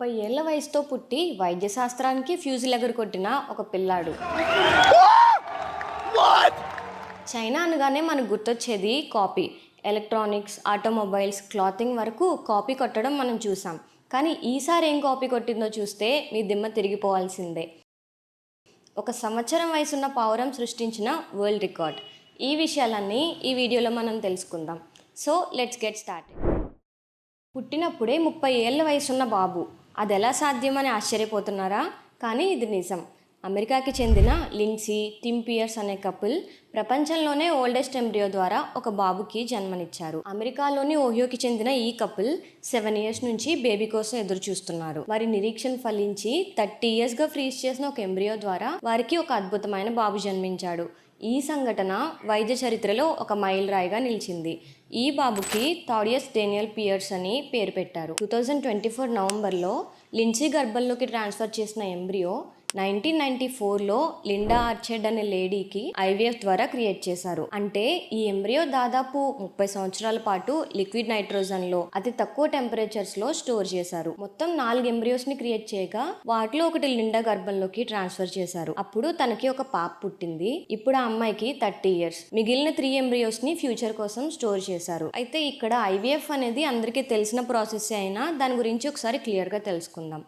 30 ఏళ్ల వయసుతో పుట్టి వైద్య శాస్త్రానికి ఫ్యూజులు ఎగరగొట్టిన ఒక పిల్లాడు. చైనా అనగానే మనకు గుర్తొచ్చేది కాపీ. ఎలక్ట్రానిక్స్, ఆటోమొబైల్స్, క్లాతింగ్ వరకు కాపీ కొట్టడం మనం చూసాం. కానీ ఈసారి ఏం కాపీ కొట్టిందో చూస్తే మీ దిమ్మ తిరిగిపోవాల్సిందే. 1 సంవత్సరం వయసున్న పావురం సృష్టించిన వరల్డ్ రికార్డ్. ఈ విషయాలన్నీ ఈ వీడియోలో మనం తెలుసుకుందాం. So let's get started. పుట్టినప్పుడే 30 ఏళ్ల వయసున్న బాబు, అది ఎలా సాధ్యమని ఆశ్చర్యపోతున్నారా? కానీ ఇది నిజం. అమెరికాకి చెందిన లిండ్సీ, టిమ్ పియర్స్ అనే కపుల్ ప్రపంచంలోనే ఓల్డెస్ట్ ఎంబ్రియో ద్వారా ఒక బాబుకి జన్మనిచ్చారు. అమెరికాలోని ఓహియోకి చెందిన ఈ కపుల్ 7 ఇయర్స్ నుంచి బేబీ కోసం ఎదురు చూస్తున్నారు. వారి నిరీక్షణ ఫలించి 30 ఇయర్స్గా ఫ్రీజ్ చేసిన ఒక ఎంబ్రియో ద్వారా వారికి ఒక అద్భుతమైన బాబు జన్మించాడు. ఈ సంఘటన వైద్య చరిత్రలో ఒక మైలురాయిగా నిలిచింది. ఈ బాబుకి థాడియస్ డేనియల్ పియర్స్ అని పేరు పెట్టారు. 2024 నవంబర్లో లిండ్సీ గర్భంలోకి ట్రాన్స్ఫర్ చేసిన ఎంబ్రియో 1994లో లిండా ఆర్చెడ్ అనే లేడీకి ఐవీఎఫ్ ద్వారా క్రియేట్ చేశారు. అంటే ఈ ఎంబ్రియో దాదాపు 30 సంవత్సరాల పాటు లిక్విడ్ నైట్రోజన్లో అతి తక్కువ టెంపరేచర్స్లో స్టోర్ చేశారు. మొత్తం 4 ఎంబ్రియోస్ని క్రియేట్ చేయగా వాటిలో ఒకటి లిండా గర్భంలోకి ట్రాన్స్ఫర్ చేశారు. అప్పుడు తనకి ఒక పాప పుట్టింది. ఇప్పుడు ఆ అమ్మాయికి 30 ఇయర్స్. మిగిలిన 3 ఎంబ్రియోస్ని ఫ్యూచర్ కోసం స్టోర్ చేశారు. అయితే ఇక్కడ ఐవీఎఫ్ అనేది అందరికీ తెలిసిన ప్రాసెస్ అయినా దాని గురించి ఒకసారి క్లియర్గా తెలుసుకుందాం.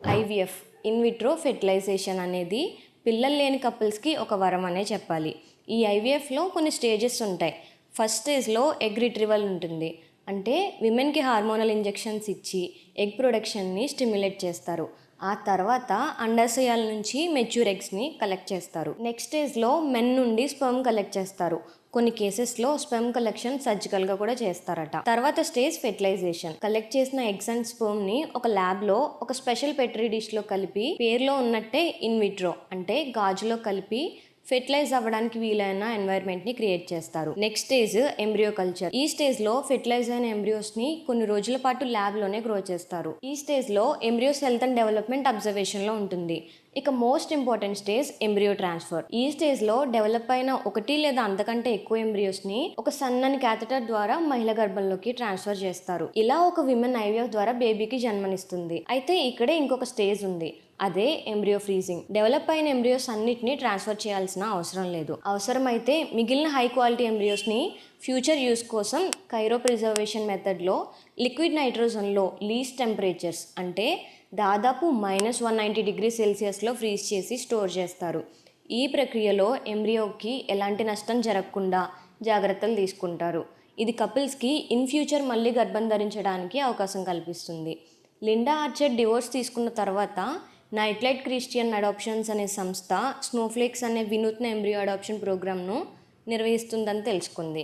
ఐవీఎఫ్, ఇన్విట్రో ఫెర్టిలైజేషన్ అనేది పిల్లలు లేని కపుల్స్కి ఒక వరం అనే చెప్పాలి. ఈ ఐవీఎఫ్లో కొన్ని స్టేజెస్ ఉంటాయి. ఫస్ట్ స్టేజ్లో ఎగ్ రిట్రీవల్ ఉంటుంది. అంటే విమెన్కి హార్మోనల్ ఇంజెక్షన్స్ ఇచ్చి ఎగ్ ప్రొడక్షన్ని స్టిమ్యులేట్ చేస్తారు. ఆ తర్వాత అండాశయాల నుంచి మెచ్యూర్ ఎగ్స్ని కలెక్ట్ చేస్తారు. నెక్స్ట్ స్టేజ్లో మెన్ నుండి స్పెర్మ్ కలెక్ట్ చేస్తారు. కొన్ని కేసెస్లో స్పెర్మ్ కలెక్షన్ సర్జికల్గా కూడా చేస్తారట. తర్వాత స్టేజ్ ఫెర్టిలైజేషన్. కలెక్ట్ చేసిన ఎగ్స్ అండ్ స్పెర్మ్ని ఒక ల్యాబ్లో ఒక స్పెషల్ పెట్రీ డిష్లో కలిపి పేరులో ఉన్నట్టే ఇన్విట్రో అంటే గాజులో కలిపి ఫెర్టిలైజ్ అవ్వడానికి వీలైన ఎన్వైర్న్మెంట్ని క్రియేట్ చేస్తారు. Next stage embryo culture. ఈ స్టేజ్లో ఫెర్టిలైజ్ అయిన ఎంబ్రియోస్ని కొన్ని రోజుల పాటు ల్యాబ్లోనే గ్రో చేస్తారు. ఈ స్టేజ్లో ఎంబ్రియోస్ హెల్త్ అండ్ డెవలప్మెంట్ అబ్జర్వేషన్లో ఉంటుంది. ఇక most important stage embryo transfer. ఈ స్టేజ్లో డెవలప్ అయిన 1 లేదా అంతకంటే ఎక్కువ ఎంబ్రియోస్ని ఒక సన్నని క్యాథెటర్ ద్వారా మహిళ గర్భంలోకి ట్రాన్స్ఫర్ చేస్తారు. ఇలా ఒక విమెన్ ఐవీఎఫ్ ద్వారా బేబీకి జన్మనిస్తుంది. అయితే ఇక్కడే ఇంకొక స్టేజ్ ఉంది. అదే ఎంబ్రియో ఫ్రీజింగ్. డెవలప్ అయిన ఎంబ్రియోస్ అన్నిటిని ట్రాన్స్ఫర్ చేయాల్సిన అవసరం లేదు. అవసరమైతే మిగిలిన హై క్వాలిటీ ఎంబ్రియోస్ని ఫ్యూచర్ యూస్ కోసం కైరో ప్రిజర్వేషన్ మెథడ్లో లిక్విడ్ నైట్రోజన్లో లీస్ట్ టెంపరేచర్స్ అంటే దాదాపు -190 డిగ్రీ సెల్సియస్లో ఫ్రీజ్ చేసి స్టోర్ చేస్తారు. ఈ ప్రక్రియలో ఎంబ్రియోకి ఎలాంటి నష్టం జరగకుండా జాగ్రత్తలు తీసుకుంటారు. ఇది కపుల్స్కి ఇన్ ఫ్యూచర్ మళ్ళీ గర్భం ధరించడానికి అవకాశం కల్పిస్తుంది. లిండా ఆర్చెడ్ డివోర్స్ తీసుకున్న తర్వాత నైట్లైట్ క్రిస్టియన్ అడాప్షన్స్ అనే సంస్థ స్నోఫ్లేక్స్ అనే వినూత్న ఎంబ్రియో అడాప్షన్ ప్రోగ్రామ్ను నిర్వహిస్తుందని తెలుసుకుంది.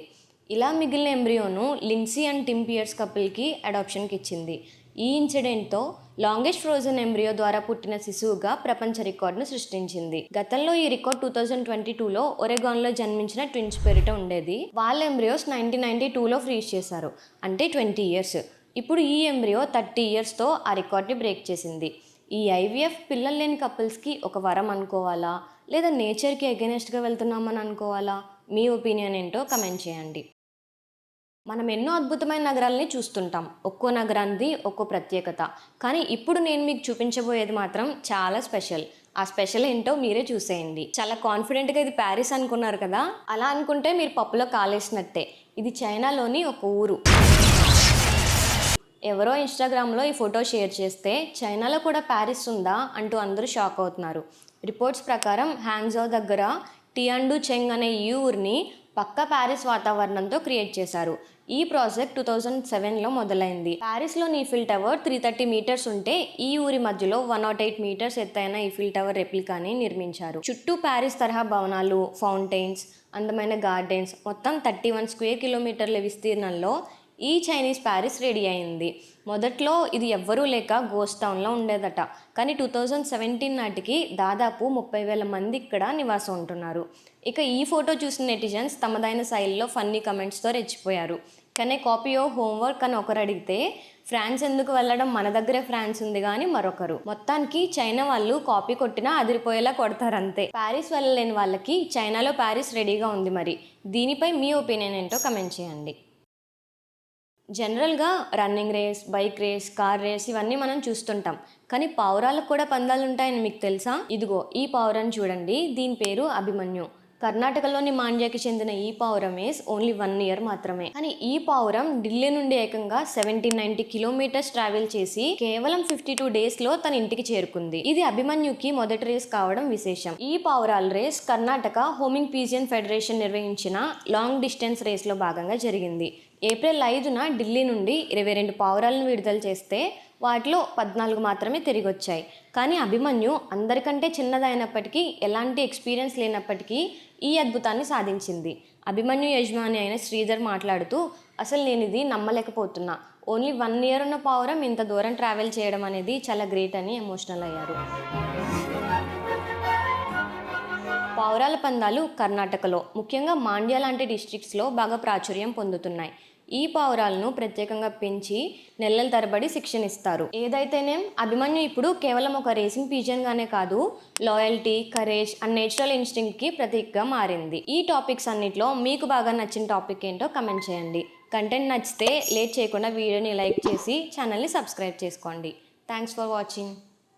ఇలా మిగిలిన ఎంబ్రియోను లిండ్సీ అండ్ టిమ్ పియర్స్ కపుల్కి అడాప్షన్కి ఇచ్చింది. ఈ ఇన్సిడెంట్తో లాంగెస్ట్ ఫ్రోజన్ ఎంబ్రియో ద్వారా పుట్టిన శిశువుగా ప్రపంచ రికార్డును సృష్టించింది. గతంలో ఈ రికార్డ్ 2022లో ఒరెగాన్లో జన్మించిన ట్విన్స్ పేరిట ఉండేది. వాళ్ళ ఎంబ్రియోస్ 1992లో ఫ్రీజ్ చేశారు. అంటే 20 ఇయర్స్. ఇప్పుడు ఈ ఎంబ్రియో 30 ఇయర్స్తో ఆ రికార్డ్ని బ్రేక్ చేసింది. ఈ ఐవీఎఫ్ పిల్లలు లేని కపుల్స్కి ఒక వరం అనుకోవాలా, లేదా నేచర్కి అగెనెస్ట్గా వెళ్తున్నామని అనుకోవాలా? మీ ఒపీనియన్ ఏంటో కమెంట్ చేయండి. మనం ఎన్నో అద్భుతమైన నగరాలని చూస్తుంటాం. ఒక్కో నగరానికి ఒక్కో ప్రత్యేకత. కానీ ఇప్పుడు నేను మీకు చూపించబోయేది మాత్రం చాలా స్పెషల్. ఆ స్పెషల్ ఏంటో మీరే చూసేయండి. చాలా కాన్ఫిడెంట్గా ఇది ప్యారిస్ అనుకున్నారు కదా? అలా అనుకుంటే మీరు పప్పులో కాలేసినట్టే. ఇది చైనాలోని ఒక ఊరు. ఎవరో ఇన్స్టాగ్రామ్లో ఈ ఫోటో షేర్ చేస్తే చైనాలో కూడా ప్యారిస్ ఉందా అంటూ అందరూ షాక్ అవుతున్నారు. రిపోర్ట్స్ ప్రకారం హ్యాంగ్జౌ దగ్గర టియాండు చెంగ్ అనే ఈ ఊరిని పక్కా ప్యారిస్ వాతావరణంతో క్రియేట్ చేశారు. ఈ ప్రాజెక్ట్ 2007లో మొదలైంది. ప్యారిస్లోని ఈఫిల్ టవర్ 330 మీటర్స్ ఉంటే ఈ ఊరి మధ్యలో 108 మీటర్స్ ఎత్తైన ఈఫిల్ టవర్ రెప్లికాని నిర్మించారు. చుట్టూ ప్యారిస్ తరహా భవనాలు, ఫౌంటైన్స్, అందమైన గార్డెన్స్, మొత్తం 31 స్క్వేర్ కిలోమీటర్ల విస్తీర్ణంలో ఈ చైనీస్ ప్యారిస్ రెడీ అయింది. మొదట్లో ఇది ఎవ్వరూ లేక గోస్ట్ టౌన్లో ఉండేదట. కానీ 2017 నాటికి దాదాపు 30,000 మంది ఇక్కడ నివాసం ఉంటున్నారు. ఇక ఈ ఫోటో చూసిన నెటిజన్స్ తమదైన శైలిలో ఫన్నీ కమెంట్స్తో రెచ్చిపోయారు. కానీ కాపీయో హోంవర్క్ అని ఒకరు అడిగితే ఫ్రాన్స్ ఎందుకు వెళ్ళడం, మన దగ్గరే ఫ్రాన్స్ ఉంది కానీ మరొకరు. మొత్తానికి చైనా వాళ్ళు కాపీ కొట్టినా అదిరిపోయేలా కొడతారంతే. ప్యారిస్ వెళ్ళలేని వాళ్ళకి చైనాలో ప్యారిస్ రెడీగా ఉంది. మరి దీనిపై మీ ఒపీనియన్ ఏంటో కమెంట్ చేయండి. జనరల్గా running race, bike race, car race ఇవన్నీ మనం చూస్తుంటాం. కానీ పావురాలకు కూడా పందాలు ఉంటాయని మీకు తెలుసా? ఇదిగో ఈ పావురాన్ని చూడండి. దీని పేరు అభిమన్యు. కర్ణాటకలోని మాండ్యాకి చెందిన ఈ పావురం ఏజ్ ఓన్లీ 1 ఇయర్ మాత్రమే. కానీ ఈ పావురం ఢిల్లీ నుండి ఏకంగా 70-90 కిలోమీటర్స్ ట్రావెల్ చేసి కేవలం 52 డేస్ లో తన ఇంటికి చేరుకుంది. ఇది అభిమన్యుకి మొదటి రేస్ కావడం విశేషం. ఈ పావురాల race Karnataka homing pigeon federation నిర్వహించిన లాంగ్ డిస్టెన్స్ రేస్ లో భాగంగా జరిగింది. ఏప్రిల్ 5న ఢిల్లీ నుండి 22 పావురాలను విడుదల చేస్తే వాటిలో 14 మాత్రమే తిరిగి వచ్చాయి. కానీ అభిమన్యు అందరికంటే చిన్నదైనప్పటికీ, ఎలాంటి ఎక్స్పీరియన్స్ లేనప్పటికీ ఈ అద్భుతాన్ని సాధించింది. అభిమన్యు యజమాని అయిన శ్రీధర్ మాట్లాడుతూ, అసలు నేను ఇది నమ్మలేకపోతున్నా. ఓన్లీ 1 ఇయర్ ఉన్న పావురం ఇంత దూరం ట్రావెల్ చేయడం అనేది చాలా గ్రేట్ అని ఎమోషనల్ అయ్యారు. పావురాల పందాలు కర్ణాటకలో, ముఖ్యంగా మాండ్య లాంటి డిస్ట్రిక్ట్స్లో బాగా ప్రాచుర్యం పొందుతున్నాయి. ఈ పావురాలను ప్రత్యేకంగా పెంచి నెలల తరబడి శిక్షణ ఇస్తారు. ఏదైతేనేం అభిమన్యు ఇప్పుడు కేవలం ఒక రేసింగ్ పీజియన్గానే కాదు, లాయల్టీ, కరేజ్ అండ్ నేచురల్ ఇన్స్టింక్ట్కి ప్రతీకగా మారింది. ఈ టాపిక్స్ అన్నిట్లో మీకు బాగా నచ్చిన టాపిక్ ఏంటో కమెంట్ చేయండి. కంటెంట్ నచ్చితే లేట్ చేయకుండా వీడియోని లైక్ చేసి ఛానల్ని సబ్స్క్రైబ్ చేసుకోండి. Thanks for watching.